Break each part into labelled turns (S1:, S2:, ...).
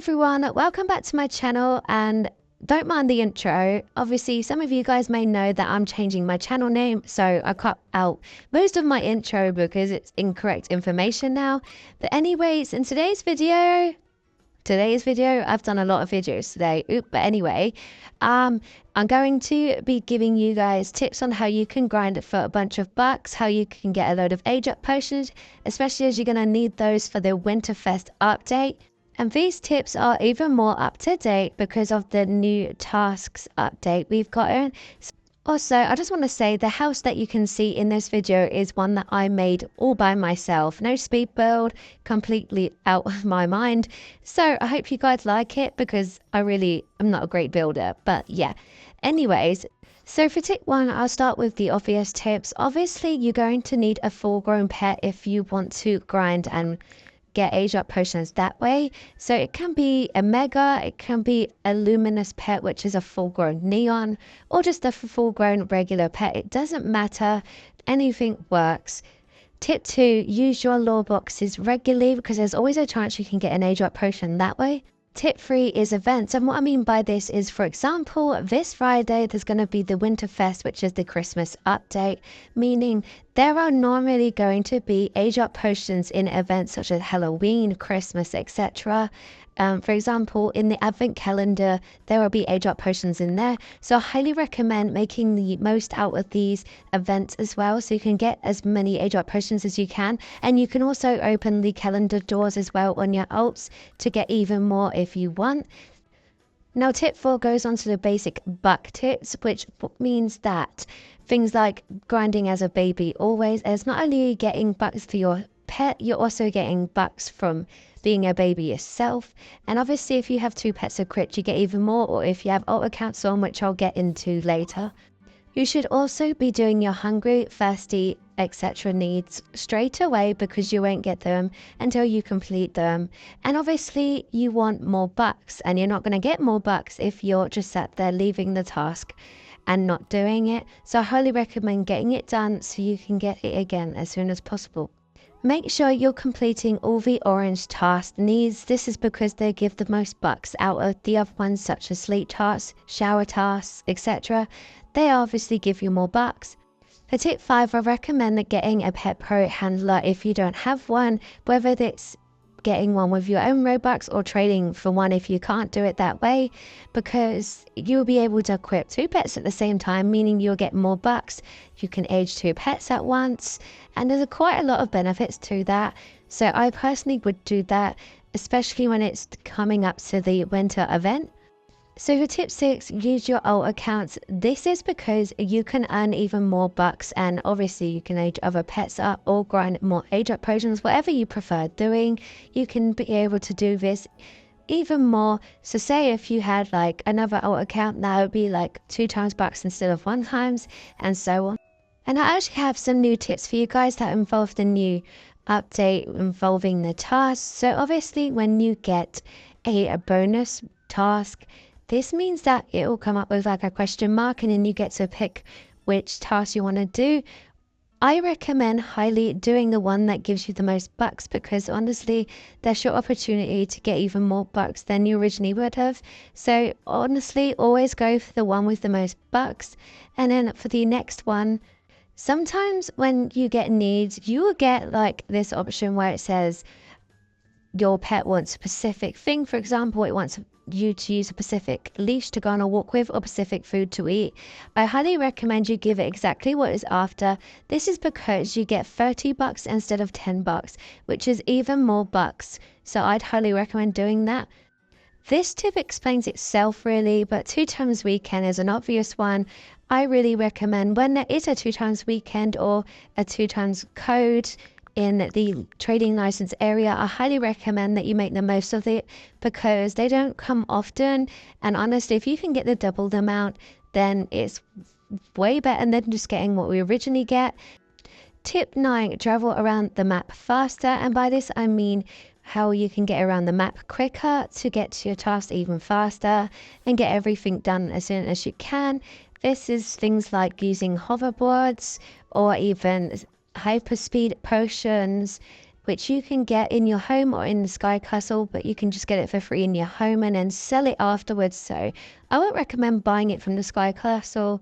S1: everyone, welcome back to my channel, and don't mind the intro. Obviously some of you guys may know that I'm changing my channel name, so I cut out most of my intro because it's incorrect information now. But anyways, in today's video I've done a lot of videos today. But anyway, I'm going to be giving you guys tips on how you can grind for a bunch of bucks, how you can get a load of age up potions, especially as you're going to need those for the Winterfest update. And these tips are even more up to date because of the new tasks update we've gotten. Also, I just want to say the house that you can see in this video is one that I made all by myself. No speed build, completely out of my mind. So I hope you guys like it because I'm not a great builder, but yeah. Anyways, so for tip 1, I'll start with the obvious tips. Obviously, you're going to need a full-grown pet if you want to grind and get age up potions that way. So it can be a mega, it can be a luminous pet, which is a full-grown neon, or just a full-grown regular pet. It doesn't matter, anything works. Tip 2, use your lore boxes regularly because there's always a chance you can get an age up potion that way. Tip 3 is events, and what I mean by this is, for example, this Friday there's going to be the Winterfest, which is the Christmas update, meaning there are normally going to be age up potions in events such as Halloween, Christmas, etc. For example, in the advent calendar there will be age up potions in there, so I highly recommend making the most out of these events as well, so you can get as many age up potions as you can. And you can also open the calendar doors as well on your alts to get even more if you want. Now tip 4 goes on to the basic buck tips, which means that things like grinding as a baby always, as not only getting bucks for your pet, you're also getting bucks from being a baby yourself. And obviously if you have 2 pets of crit you get even more, or if you have alt accounts on, which I'll get into later. You should also be doing your hungry, thirsty, etc. needs straight away because you won't get them until you complete them. And obviously you want more bucks, and you're not going to get more bucks if you're just sat there leaving the task and not doing it. So I highly recommend getting it done so you can get it again as soon as possible. Make sure you're completing all the orange task needs. This is because they give the most bucks out of the other ones, such as sleep tasks, shower tasks, etc. They obviously give you more bucks. For tip 5, I recommend getting a pet pro handler if you don't have one, whether it's getting one with your own Robux or trading for one if you can't do it that way, because you'll be able to equip 2 pets at the same time, meaning you'll get more bucks. You can age 2 pets at once, and there's quite a lot of benefits to that. So I personally would do that, especially when it's coming up to the winter event. So for tip 6, use your alt accounts. This is because you can earn even more bucks, and obviously you can age other pets up or grind more age up potions, whatever you prefer doing. You can be able to do this even more. So say if you had like another alt account, that would be like 2 times bucks instead of 1 times, and so on. And I actually have some new tips for you guys that involve the new update involving the tasks. So obviously when you get a bonus task, this means that it will come up with like a question mark, and then you get to pick which task you want to do. I recommend highly doing the one that gives you the most bucks, because honestly there's your opportunity to get even more bucks than you originally would have. So honestly, always go for the one with the most bucks. And then for the next one, sometimes when you get needs, you will get like this option where it says your pet wants a specific thing. For example, it wants you to use a specific leash to go on a walk with, or specific food to eat. I highly recommend you give it exactly what it's after. This is because you get 30 bucks instead of 10 bucks, which is even more bucks. So I'd highly recommend doing that. This tip explains itself really, but 2 times weekend is an obvious one. I really recommend when there is a 2 times weekend or a 2 times code in the trading license area, I highly recommend that you make the most of it because they don't come often. And honestly, if you can get the double the amount, then it's way better than just getting what we originally get. Tip 9, travel around the map faster. And by this I mean how you can get around the map quicker to get to your task even faster and get everything done as soon as you can. This is things like using hoverboards or even hyperspeed potions, which you can get in your home or in the Sky Castle, but you can just get it for free in your home and then sell it afterwards. So I would recommend buying it from the Sky Castle.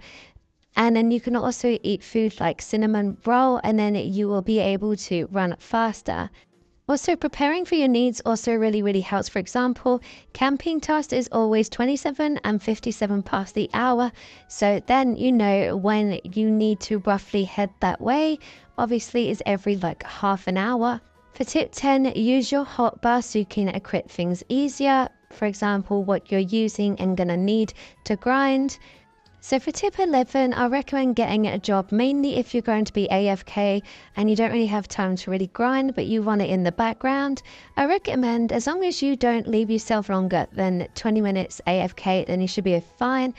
S1: And then you can also eat food like cinnamon roll, and then you will be able to run faster. Also, preparing for your needs also really helps. For example, camping task is always 27 and 57 past the hour. So then you know when you need to roughly head that way. Obviously, it's every like half an hour. For tip 10, use your hotbar so you can equip things easier. For example, what you're using and gonna need to grind. So for tip 11, I recommend getting a job mainly if you're going to be AFK and you don't really have time to really grind, but you want it in the background. I recommend, as long as you don't leave yourself longer than 20 minutes AFK, then you should be fine.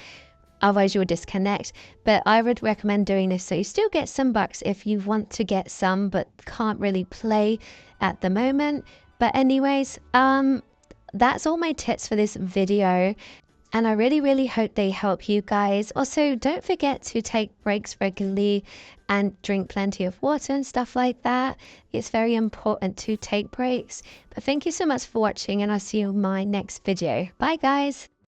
S1: Otherwise you will disconnect. But I would recommend doing this so you still get some bucks if you want to get some, but can't really play at the moment. But anyways, that's all my tips for this video. And I really hope they help you guys. Also, don't forget to take breaks regularly and drink plenty of water and stuff like that. It's very important to take breaks. But thank you so much for watching, and I'll see you in my next video. Bye guys.